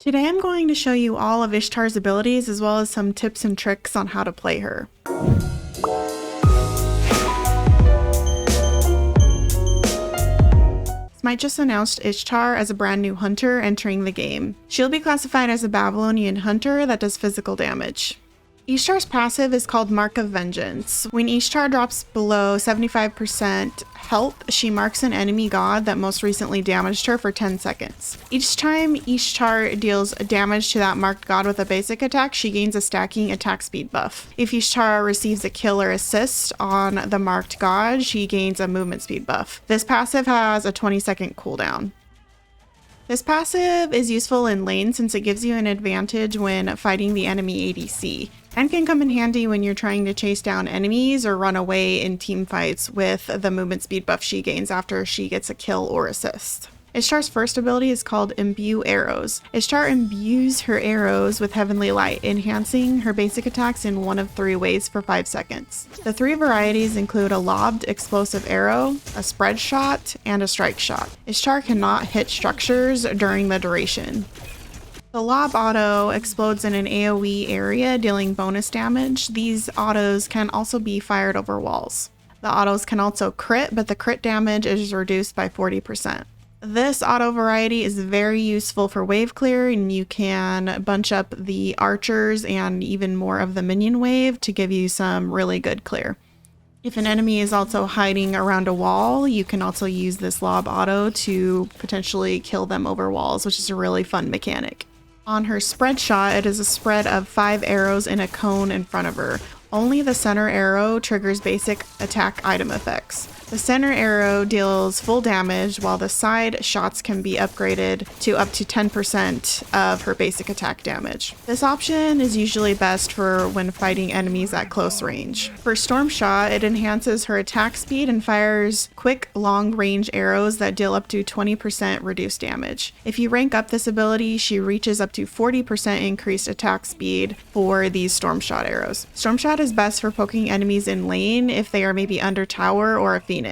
Today I'm going to show you all of Ishtar's abilities as well as some tips and tricks on how to play her. SMITE just announced Ishtar as a brand new hunter entering the game. She'll be classified as a Babylonian hunter that does physical damage. Ishtar's passive is called Mark of Vengeance. When Ishtar drops below 75% health, she marks an enemy god that most recently damaged her for 10 seconds. Each time Ishtar deals damage to that marked god with a basic attack, she gains a stacking attack speed buff. If Ishtar receives a kill or assist on the marked god, she gains a movement speed buff. This passive has a 20-second cooldown. This passive is useful in lane since it gives you an advantage when fighting the enemy ADC, and can come in handy when you're trying to chase down enemies or run away in team fights with the movement speed buff she gains after she gets a kill or assist. Ishtar's first ability is called Imbue Arrows. Ishtar imbues her arrows with heavenly light, enhancing her basic attacks in one of 3 ways for 5 seconds. The 3 varieties include a lobbed explosive arrow, a spread shot, and a strike shot. Ishtar cannot hit structures during the duration. The lob auto explodes in an AoE area, dealing bonus damage. These autos can also be fired over walls. The autos can also crit, but the crit damage is reduced by 40%. This auto variety is very useful for wave clear, and you can bunch up the archers and even more of the minion wave to give you some really good clear. If an enemy is also hiding around a wall, you can also use this lob auto to potentially kill them over walls, which is a really fun mechanic. On her spread shot, it is a spread of 5 arrows in a cone in front of her. Only the center arrow triggers basic attack item effects. The center arrow deals full damage, while the side shots can be upgraded to up to 10% of her basic attack damage. This option is usually best for when fighting enemies at close range. For Storm Shot, it enhances her attack speed and fires quick, long-range arrows that deal up to 20% reduced damage. If you rank up this ability, she reaches up to 40% increased attack speed for these Storm Shot arrows. Storm Shot is best for poking enemies in lane if they are maybe under tower or a phoenix.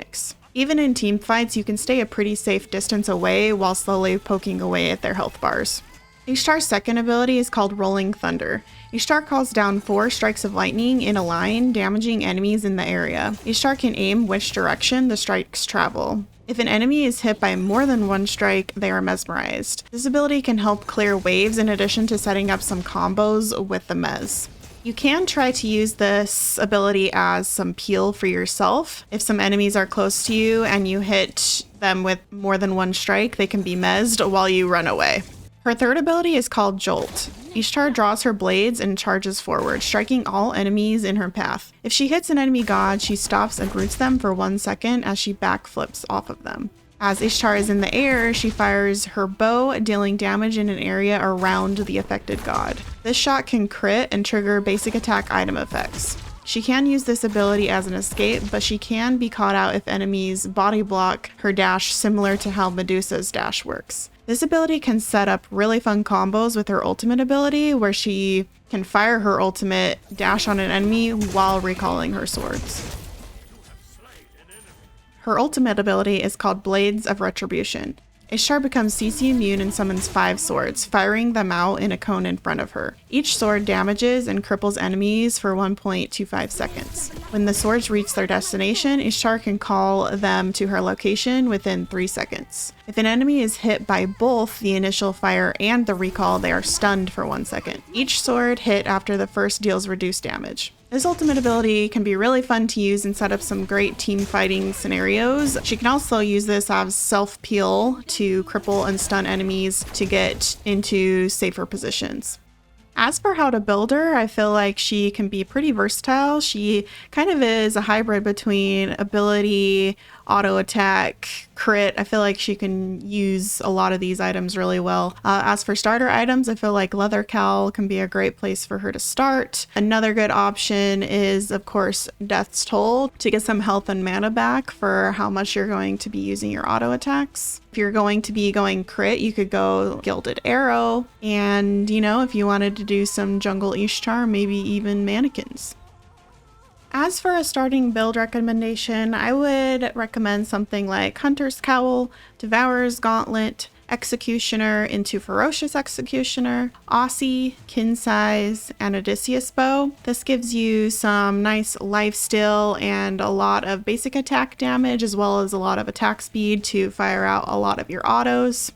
Even in team fights, you can stay a pretty safe distance away while slowly poking away at their health bars. Ishtar's second ability is called Rolling Thunder. Ishtar calls down 4 strikes of lightning in a line, damaging enemies in the area. Ishtar can aim which direction the strikes travel. If an enemy is hit by more than 1 strike, they are mesmerized. This ability can help clear waves in addition to setting up some combos with the mez. You can try to use this ability as some peel for yourself. If some enemies are close to you and you hit them with more than 1 strike, they can be mezzed while you run away. Her third ability is called Jolt. Ishtar draws her blades and charges forward, striking all enemies in her path. If she hits an enemy god, she stops and roots them for 1 second as she backflips off of them. As Ishtar is in the air, she fires her bow, dealing damage in an area around the affected god. This shot can crit and trigger basic attack item effects. She can use this ability as an escape, but she can be caught out if enemies body block her dash, similar to how Medusa's dash works. This ability can set up really fun combos with her ultimate ability, where she can fire her ultimate, dash on an enemy while recalling her swords. Her ultimate ability is called Blades of Retribution. Ishtar becomes CC immune and summons 5 swords, firing them out in a cone in front of her. Each sword damages and cripples enemies for 1.25 seconds. When the swords reach their destination, Ishtar can call them to her location within 3 seconds. If an enemy is hit by both the initial fire and the recall, they are stunned for 1 second. Each sword hit after the first deals reduced damage. This ultimate ability can be really fun to use and set up some great team fighting scenarios. She can also use this as self-peel to cripple and stun enemies to get into safer positions. As for how to build her, I feel like she can be pretty versatile. She kind of is a hybrid between ability, auto attack, crit. I feel like she can use a lot of these items really well. As for starter items, I feel like Leather Cowl can be a great place for her to start. Another good option is, of course, Death's Toll to get some health and mana back for how much you're going to be using your auto attacks. If you're going to be going crit, you could go Gilded Arrow. And, you know, if you wanted to do some Jungle Ishtar, maybe even Mannequins. As for a starting build recommendation, I would recommend something like Hunter's Cowl, Devourer's Gauntlet, Executioner into Ferocious Executioner, Aussie, Kin Size, and Odysseus Bow. This gives you some nice lifesteal and a lot of basic attack damage, as well as a lot of attack speed to fire out a lot of your autos.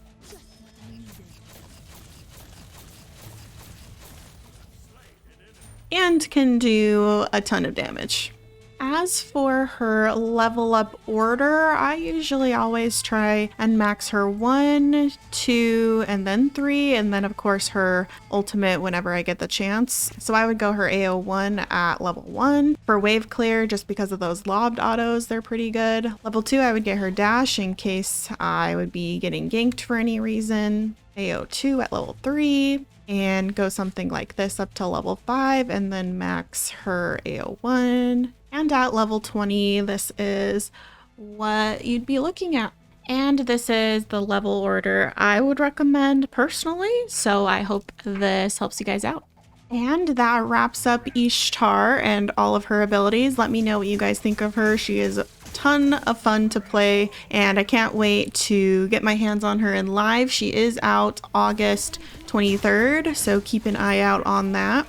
And can do a ton of damage. As for her level up order, I usually always try and max her 1, 2, and then 3, and then of course her ultimate whenever I get the chance. So I would go her AO1 at level 1. For wave clear, just because of those lobbed autos, they're pretty good. Level 2, I would get her dash in case I would be getting ganked for any reason. AO2 at level 3. And go something like this up to level 5 and then max her AO1. And at level 20, this is what you'd be looking at. And this is the level order I would recommend personally, so I hope this helps you guys out. And that wraps up Ishtar and all of her abilities. Let me know what you guys think of her. She is a ton of fun to play, and I can't wait to get my hands on her in live. She is out August 23rd, so keep an eye out on that.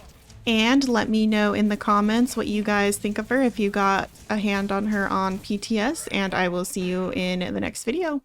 And let me know in the comments what you guys think of her if you got a hand on her on PTS, and I will see you in the next video.